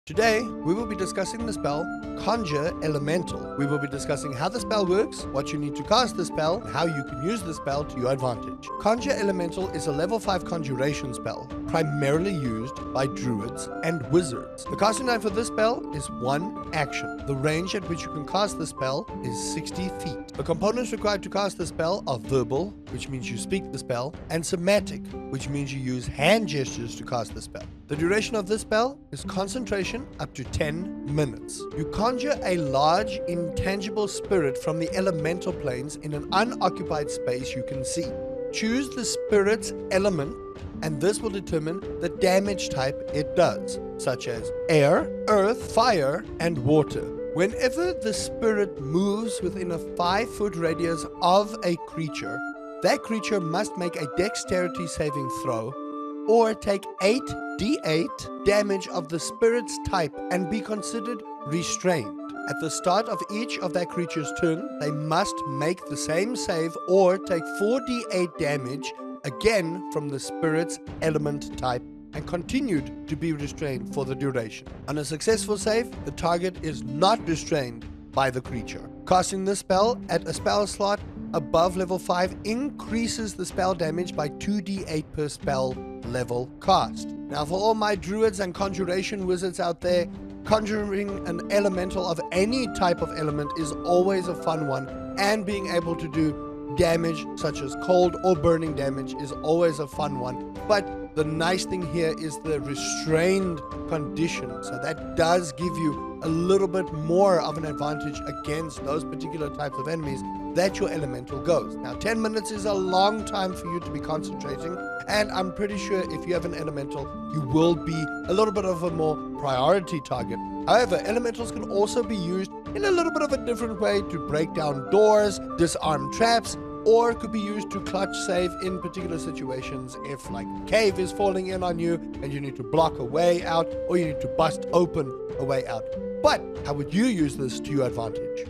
Today, we will be discussing the spell Conjure Elemental. We will be discussing how the spell works, what you need to cast the spell, and how you can use the spell to your advantage. Conjure Elemental is a level 5 conjuration spell, primarily used by druids and wizards. The casting time for this spell is 1 action. The range at which you can cast the spell is 60 feet. The components required to cast the spell are verbal, which means you speak the spell, and somatic, which means you use hand gestures to cast the spell. The duration of this spell is concentration up to 10 minutes. You conjure a large, intangible spirit from the elemental planes in an unoccupied space you can see. Choose the spirit's element, and this will determine the damage type it does, such as air, earth, fire, and water. Whenever the spirit moves within a 5-foot radius of a creature, that creature must make a dexterity saving throw or take 8d8 damage of the spirit's type and be considered restrained. At the start of each of that creature's turn, they must make the same save or take 4d8 damage again from the spirit's element type and continued to be restrained for the duration. On a successful save, the target is not restrained by the creature. Casting this spell at a spell slot above level 5 increases the spell damage by 2d8 per spell level cast. Now, for all my druids and conjuration wizards out there, conjuring an elemental of any type of element is always a fun one, and being able to do damage such as cold or burning damage is always a fun one. But the nice thing here is the restrained condition, so that does give you a little bit more of an advantage against those particular types of enemies that your elemental goes. Now, 10 minutes is a long time for you to be concentrating, and I'm pretty sure if you have an elemental, you will be a little bit of a more priority target. However, elementals can also be used in a little bit of a different way to break down doors, disarm traps, or it could be used to clutch save in particular situations if like a cave is falling in on you and you need to block a way out, or you need to bust open a way out. But how would you use this to your advantage?